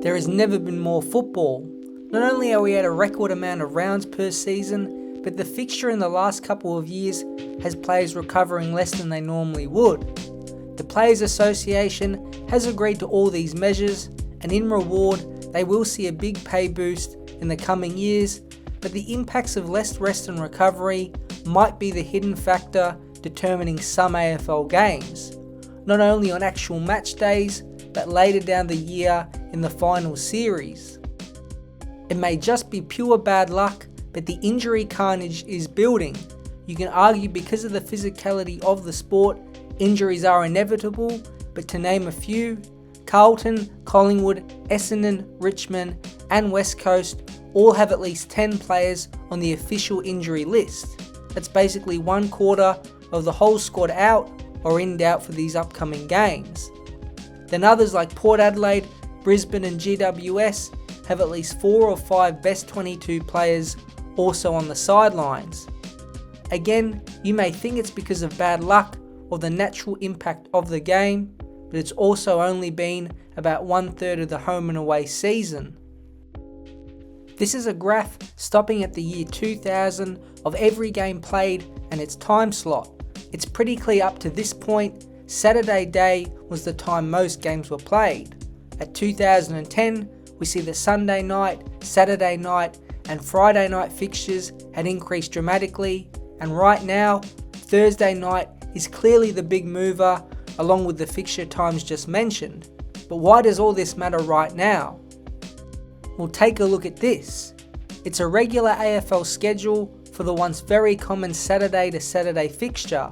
There has never been more football. Not only are we at a record amount of rounds per season, but the fixture in the last couple of years has players recovering less than they normally would. The Players Association has agreed to all these measures, and in reward, they will see a big pay boost in the coming years, but the impacts of less rest and recovery might be the hidden factor determining some AFL games, not only on actual match days, but later down the year in the final series. It may just be pure bad luck, but the injury carnage is building. You can argue because of the physicality of the sport, injuries are inevitable, but to name a few, Carlton, Collingwood, Essendon, Richmond and West Coast all have at least 10 players on the official injury list. That's basically 1/4 of the whole squad out or in doubt for these upcoming games. Then others like Port Adelaide, Brisbane and GWS have at least 4 or 5 best 22 players also on the sidelines. Again, you may think it's because of bad luck or the natural impact of the game, but it's also only been about 1/3 of the home and away season. This is a graph stopping at the year 2000 of every game played and its time slot. It's pretty clear up to this point, Saturday day was the time most games were played. At 2010, we see the Sunday night, Saturday night and Friday night fixtures had increased dramatically, and right now, Thursday night is clearly the big mover along with the fixture times just mentioned. But why does all this matter right now? Well, take a look at this. It's a regular AFL schedule for the once very common Saturday to Saturday fixture.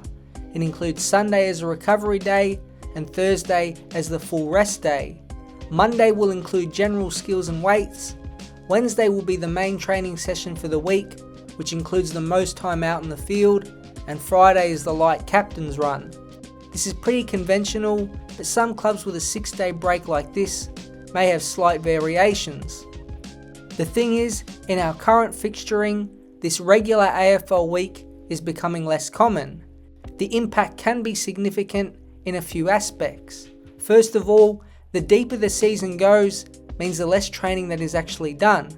It includes Sunday as a recovery day and Thursday as the full rest day. Monday will include general skills and weights. Wednesday will be the main training session for the week, which includes the most time out in the field, and Friday is the light captain's run. This is pretty conventional, but some clubs with a 6-day break like this may have slight variations. The thing is, in our current fixturing, this regular AFL week is becoming less common. The impact can be significant in a few aspects. First of all, the deeper the season goes means the less training that is actually done.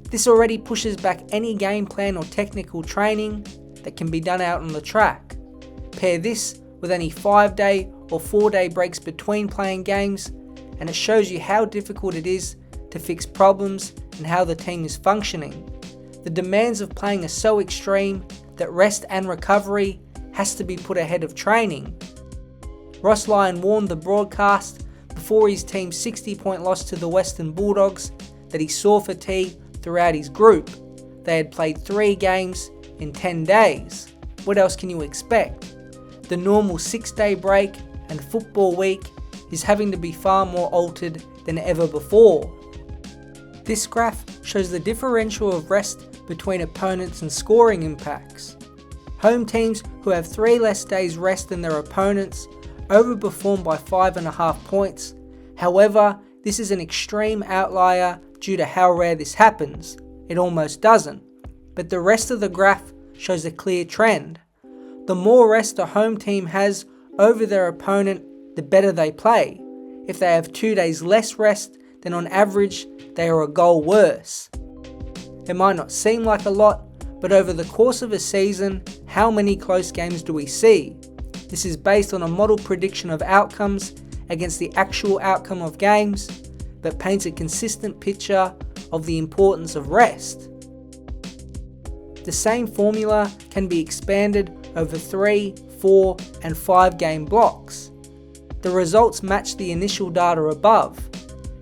This already pushes back any game plan or technical training that can be done out on the track. Pair this with any 5-day or 4-day breaks between playing games, and it shows you how difficult it is to fix problems and how the team is functioning. The demands of playing are so extreme that rest and recovery has to be put ahead of training. Ross Lyon warned the broadcast before his team's 60-point loss to the Western Bulldogs that he saw fatigue throughout his group. They had played 3 games in 10 days. What else can you expect? The normal 6-day break and football week is having to be far more altered than ever before. This graph shows the differential of rest between opponents and scoring impacts. Home teams who have 3 less days rest than their opponents overperform by 5.5 points. However, this is an extreme outlier due to how rare this happens. It almost doesn't. But the rest of the graph shows a clear trend. The more rest a home team has over their opponent, the better they play. If they have 2 days less rest, then on average, they are a goal worse. It might not seem like a lot, but over the course of a season, how many close games do we see? This is based on a model prediction of outcomes against the actual outcome of games, but paints a consistent picture of the importance of rest. The same formula can be expanded over 3, 4 and 5 game blocks. The results match the initial data above.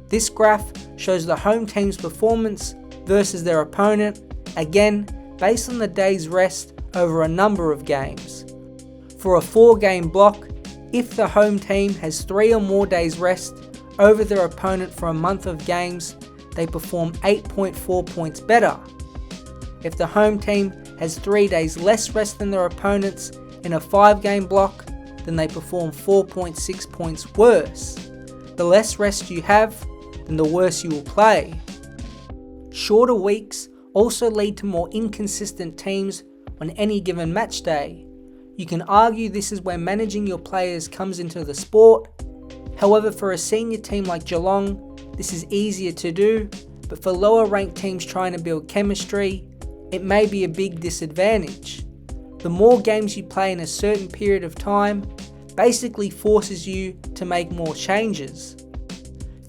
This graph shows the home team's performance versus their opponent, again based on the day's rest over a number of games. For a 4-game block, if the home team has 3 or more days rest over their opponent for a month of games, they perform 8.4 points better. If the home team has 3 days less rest than their opponents in a 5-game block, then they perform 4.6 points worse. The less rest you have, then the worse you will play. Shorter weeks also lead to more inconsistent teams on any given match day. You can argue this is where managing your players comes into the sport. However, for a senior team like Geelong, this is easier to do, but for lower ranked teams trying to build chemistry, it may be a big disadvantage. The more games you play in a certain period of time basically forces you to make more changes.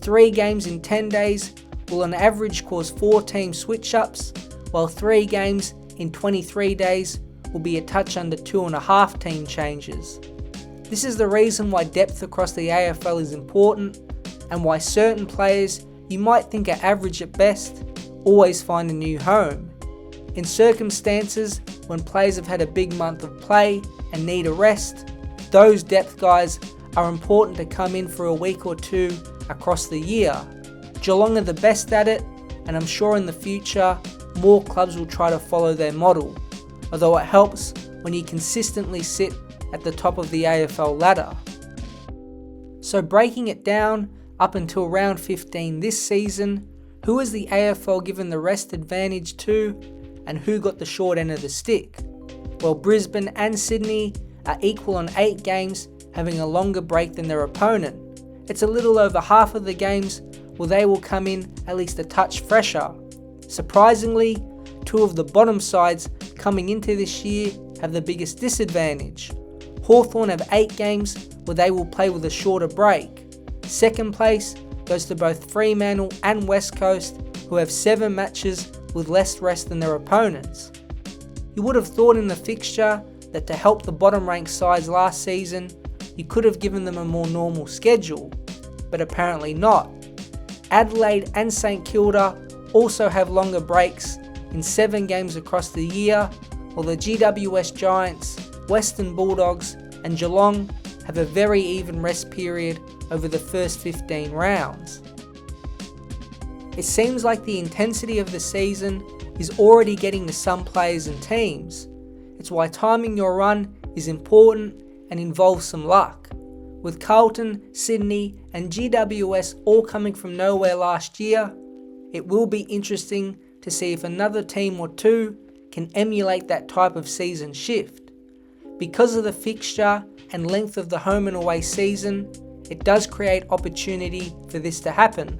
3 games in 10 days will on average cause 4 team switch-ups, while 3 games in 23 days will be a touch under 2.5 team changes. This is the reason why depth across the AFL is important, and why certain players you might think are average at best always find a new home. In circumstances when players have had a big month of play and need a rest, those depth guys are important to come in for a week or 2 across the year. Geelong are the best at it, and I'm sure in the future more clubs will try to follow their model, although it helps when you consistently sit at the top of the AFL ladder. So breaking it down up until round 15 this season, who is the AFL given the rest advantage to, and who got the short end of the stick? Well, Brisbane and Sydney are equal on 8 games, having a longer break than their opponent. It's a little over half of the games where they will come in at least a touch fresher. Surprisingly, 2 of the bottom sides coming into this year have the biggest disadvantage. Hawthorn have 8 games where they will play with a shorter break. Second place goes to both Fremantle and West Coast, who have 7 matches with less rest than their opponents. You would have thought in the fixture that to help the bottom ranked sides last season, you could have given them a more normal schedule, but apparently not. Adelaide and St Kilda also have longer breaks in 7 games across the year, while the GWS Giants, Western Bulldogs and Geelong have a very even rest period over the first 15 rounds. It seems like the intensity of the season is already getting to some players and teams. It's why timing your run is important and involves some luck. With Carlton, Sydney and GWS all coming from nowhere last year, it will be interesting to see if another team or 2 can emulate that type of season shift. Because of the fixture and length of the home and away season, it does create opportunity for this to happen.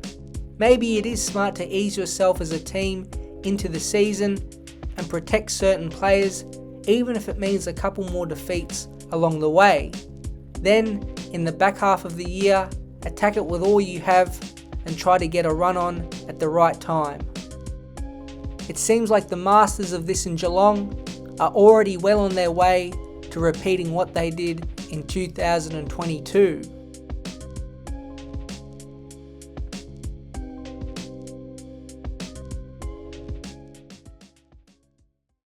Maybe it is smart to ease yourself as a team into the season and protect certain players, even if it means a couple more defeats along the way. Then, in the back half of the year, attack it with all you have and try to get a run on at the right time. It seems like the masters of this in Geelong are already well on their way to repeating what they did in 2022.